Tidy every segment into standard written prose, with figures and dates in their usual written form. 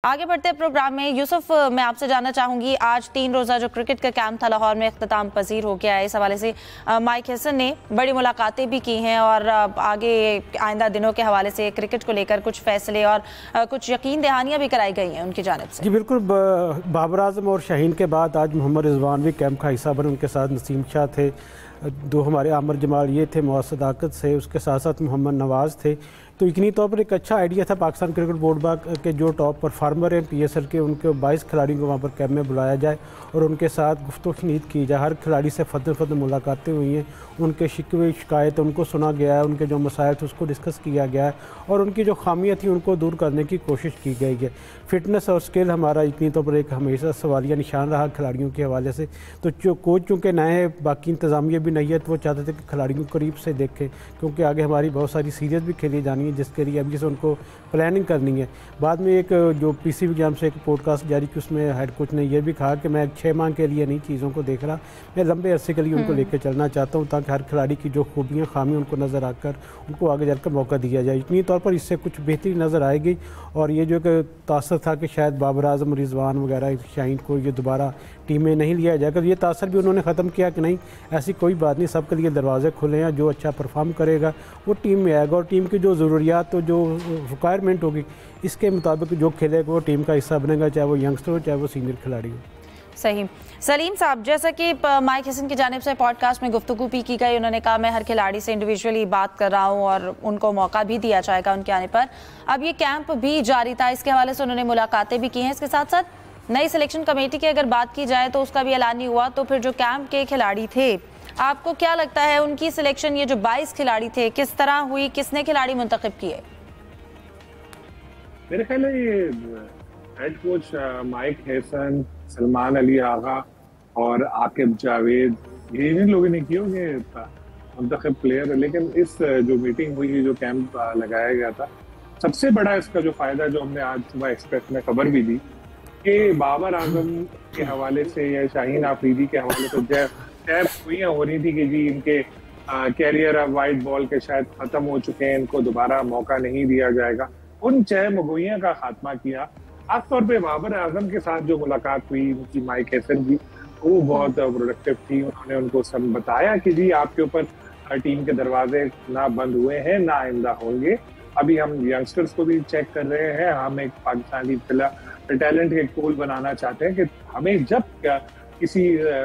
आगे बढ़ते प्रोग्राम में यूसुफ, मैं आपसे जानना चाहूंगी, आज 3 रोज़ा जो क्रिकेट का कैंप था लाहौर में इख्तिताम पजीर हो गया है। इस हवाले से माइक हैसन ने बड़ी मुलाकातें भी की हैं और आगे आइंदा दिनों के हवाले से क्रिकेट को लेकर कुछ फैसले और कुछ यकीन दहानियां भी कराई गई हैं उनकी जानिब से। जी बिल्कुल, बाबर आजम और शाहीन के बाद आज मोहम्मद रिजवान भी कैंप का हिस्सा बने। उनके साथ नसीम शाह थे, दो हमारे आमर जमाल ये थे, मुआज़ सदाकत से, उसके साथ साथ मोहम्मद नवाज़ थे। तो यकीनी तौर पर एक अच्छा आइडिया था पाकिस्तान क्रिकेट बोर्ड के जो टॉप परफार्मर हैं PSL के, उनके 22 खिलाड़ियों को वहाँ पर कैंप में बुलाया जाए और उनके साथ गुफ्तगू की जाए। हर खिलाड़ी से फतन मुलाकातें हुई हैं, उनके शिकवे शिकायत उनको सुना गया है, उनके जो मसाइल थे उसको डिस्कस किया गया है और उनकी जो खामियाँ थी उनको दूर करने की कोशिश की गई है। फिटनेस और स्किल हमारा यकीनी तौर पर एक हमेशा सवालिया निशान रहा खिलाड़ियों के हवाले से। तो जो कोच चूँकि नए हैं, बाकी इंतज़ामिया भी नहीं है, तो वो चाहते थे कि खिलाड़ियों को करीब से देखें, क्योंकि आगे हमारी बहुत सारी सीरीज़ भी खेली जानी है जिसके लिए अभी से उनको प्लानिंग करनी है। बाद में एक जो PCB एग्जाम से एक पॉडकास्ट जारी की, उसमें हेड कोच ने यह भी कहा कि मैं 6 माह के लिए नहीं चीज़ों को देख रहा, मैं लंबे अरसे के लिए उनको लेकर चलना चाहता हूँ, ताकि हर खिलाड़ी की जो खूबियाँ खामियाँ उनको नज़र आकर उनको आगे जाकर मौका दिया जाए। यकीनी तौर पर इससे कुछ बेहतरी नज़र आएगी। और ये जो कि तासर था कि शायद बाबर आजम, रिजवान वगैरह, शाहीन को ये दोबारा टीम में नहीं लिया जाएगा, ये तासर भी उन्होंने ख़त्म किया कि नहीं, ऐसी कोई बात नहीं, सबके लिए दरवाजे खुले हैं। जो अच्छा परफॉर्म करेगा वो टीम में आएगा और टीम की जो ज़रूरियात तो जो रिक्वायरमेंट होगी इसके मुताबिक जो खेलेगा वो टीम का हिस्सा बनेगा, चाहे वो यंगस्टर हो चाहे वो सीनियर खिलाड़ी हो। सही। सलीम साहब, जैसा कि माइक हैसन की जानिब से पॉडकास्ट में गुफ्तगू भी की गई, उन्होंने कहा मैं हर खिलाड़ी से इंडिविजुअली बात कर रहा हूं और उनको मौका भी दिया जाएगा उनके आने पर। अब ये कैंप भी जारी था, इसके हवाले से उन्होंने मुलाकातें भी की हैं। इसके साथ साथ नई सिलेक्शन कमेटी की अगर बात की जाए तो उसका भी ऐलान नहीं हुआ। तो फिर जो कैंप के खिलाड़ी थे, आपको क्या लगता है उनकी सिलेक्शन, ये जो 22 खिलाड़ी थे, किस तरह हुई, किसने खिलाड़ी मुंतखब किए? मेरे ख्याल है ये head coach Mike Hesson, Salman Ali Agha और आकिब जावेद, ये इन लोगों ने किए होंगे मुंतखब प्लेयर। लेकिन इस जो मीटिंग हुई, जो कैंप लगाया गया था, सबसे बड़ा इसका जो फायदा, जो हमने आज सुबह एक्सप्रेस में खबर भी दी कि बाबर आजम के हवाले से या शाहीन आफरीदी के हवाले से तय हुइयां हो रही थी कि जी इनके कैरियर वाइट बॉल के शायद खत्म हो चुके हैं, इनको दोबारा मौका नहीं दिया जाएगा। उन चह मगोइयां का खात्मा किया। खासतौर पे बाबर आजम के साथ जो मुलाकात हुई उनकी माइक हैसन की, वो बहुत प्रोडक्टिव थी। उन्होंने उनको सब बताया कि जी आपके ऊपर टीम के दरवाजे ना बंद हुए हैं, ना आइंदा होंगे। अभी हम यंगस्टर्स को भी चेक कर रहे हैं, हम एक पाकिस्तानी टैलेंट के पूल बनाना चाहते हैं कि हमें जब किसी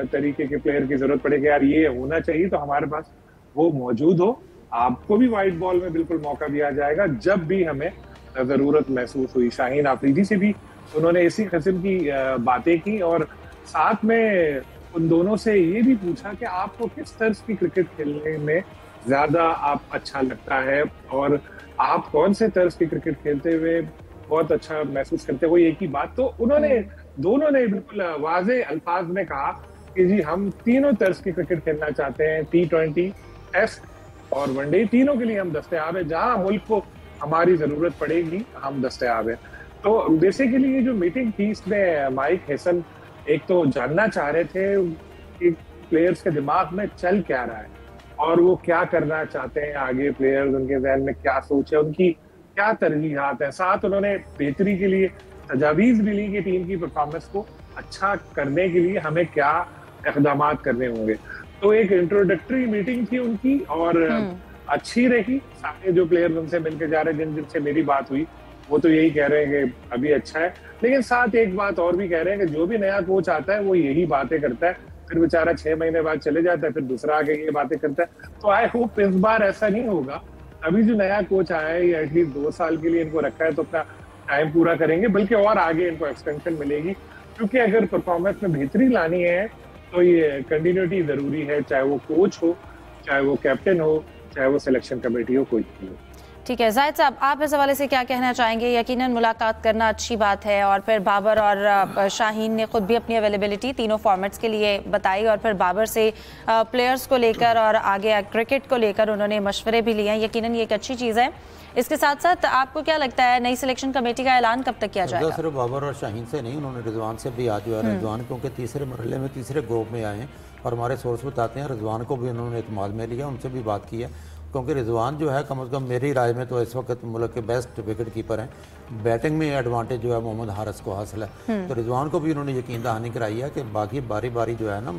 तरीके के प्लेयर की जरूरत पड़े कि यार ये होना चाहिए, तो हमारे पास वो मौजूद हो। आपको भी व्हाइट बॉल में बिल्कुल मौका दिया जाएगा जब भी हमें जरूरत महसूस हुई। शाहीन आफरीदी से भी उन्होंने इसी किस्म की बातें की और साथ में उन दोनों से ये भी पूछा कि आपको किस तर्ज की क्रिकेट खेलने में ज्यादा आप अच्छा लगता है और आप कौन से तर्ज की क्रिकेट खेलते हुए बहुत अच्छा महसूस करते हो। एक ही बात तो उन्होंने दोनों ने बिल्कुल वाज़े अल्फाज में कहा कि जी हम तीनों तर्ज की क्रिकेट खेलना चाहते हैं, T20, टेस्ट और वनडे, तीनों के लिए हम दस्तयाब है। जहां मुल्क को हमारी जरूरत पड़ेगी हम दस्तयाब है। तो बेसिकली ये जो मीटिंग थी, इसमें माइक हैसन एक तो जानना चाह रहे थे कि प्लेयर्स के दिमाग में चल क्या रहा है और वो क्या करना चाहते हैं आगे, प्लेयर्स उनके ज़हन में क्या सोच है, उनकी क्या तरजीहात है। साथ उन्होंने बेहतरी के लिए तजावीज़ भी ली कि टीम की परफॉर्मेंस को अच्छा करने के लिए हमें क्या इक़दाम करने होंगे। तो एक इंट्रोडक्टरी मीटिंग थी उनकी और अच्छी रही। सारे जो प्लेयर्स उनसे मिलकर जा रहे हैं, जिनसे मेरी बात हुई, वो तो यही कह रहे हैं कि अभी अच्छा है, लेकिन साथ एक बात और भी कह रहे हैं कि जो भी नया कोच आता है वो यही बातें करता है, फिर बेचारा 6 महीने बाद चले जाता है, फिर दूसरा आके ये बातें करता है। तो आई होप इस बार ऐसा नहीं होगा। अभी जो नया कोच आया है, या एटलीस्ट 2 साल के लिए इनको रखा है, तो अपना टाइम पूरा करेंगे, बल्कि और आगे इनको एक्सटेंशन मिलेगी, क्योंकि अगर परफॉर्मेंस में बेहतरी लानी है तो ये कंटिन्यूटी जरूरी है, चाहे वो कोच हो, चाहे वो कैप्टन हो, चाहे वो सिलेक्शन कमेटी हो, कोई भी हो। ठीक है जाहिद साहब, आप इस हवाले से क्या कहना चाहेंगे? यकीनन मुलाकात करना अच्छी बात है और फिर बाबर और शाहीन ने खुद भी अपनी अवेलेबिलिटी तीनों फॉर्मेट्स के लिए बताई और फिर बाबर से प्लेयर्स को लेकर और आगे क्रिकेट को लेकर उन्होंने मशवरे भी लिए हैं। यकीनन ये एक अच्छी चीज़ है। इसके साथ साथ आपको क्या लगता है नई सिलेक्शन कमेटी का ऐलान कब तक किया जाएगा? सिर्फ बाबर और शाहीन से नहीं, उन्होंने रिजवान से भी आज जो है, रिजवान क्योंकि तीसरे मरहले में तीसरे ग्रुप में आए हैं और हमारे सोर्स बताते हैं रिजवान को भी उन्होंने इत्मीनान में लिया, उनसे भी बात की है। क्योंकि रिजवान जो है कम से कम मेरी राय में तो इस वक्त मुल्क के बेस्ट विकेट कीपर हैं। बैटिंग में एडवांटेज जो है मोहम्मद हारिस को हासिल है, तो रिजवान को भी उन्होंने यकीन दहानी कराई है कि बाकी बारी बारी जो है ना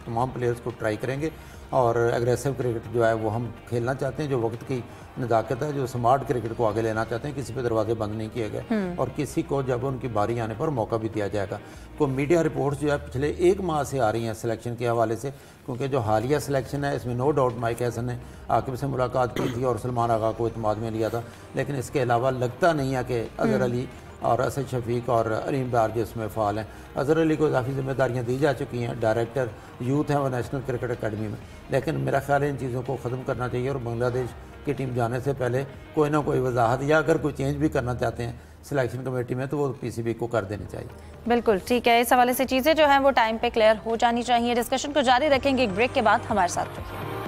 तमाम प्लेयर्स को ट्राई करेंगे और एग्रेसिव क्रिकेट जो है वो हम खेलना चाहते हैं, जो वक्त की नज़ाकत है, जो स्मार्ट क्रिकेट को आगे लेना चाहते हैं। किसी पे दरवाजे बंद नहीं किए गए और किसी को जब उनकी बारी आने पर मौका भी दिया जाएगा। को मीडिया रिपोर्ट्स जो है पिछले 1 माह से आ रही हैं सिलेक्शन के हवाले से, क्योंकि जो हालिया सिलेक्शन है इसमें नो डाउट माइक हैसन ने आकिब से मुलाकात की थी और सलमान आगा को इत्मीनान में लिया था, लेकिन इसके अलावा लगता नहीं है कि अजहर अली और असद शफीक और अरीम डार जो इसमें फ़ाल हैं। अजहर अली को काफ़ी जिम्मेदारियाँ दी जा चुकी हैं, डायरेक्टर यूथ हैं वो नेशनल क्रिकेट अकेडमी में, लेकिन मेरा ख्याल है इन चीज़ों को ख़त्म करना चाहिए और बांग्लादेश की टीम जाने से पहले कोई ना कोई वजाहत या अगर कोई चेंज भी करना चाहते हैं सिलेक्शन कमेटी में तो वो पीसीबी को कर देनी चाहिए। बिल्कुल ठीक है, इस हवाले से चीज़ें जो हैं वो टाइम पे क्लियर हो जानी चाहिए। डिस्कशन को जारी रखेंगे एक ब्रेक के बाद, हमारे साथ रखिए।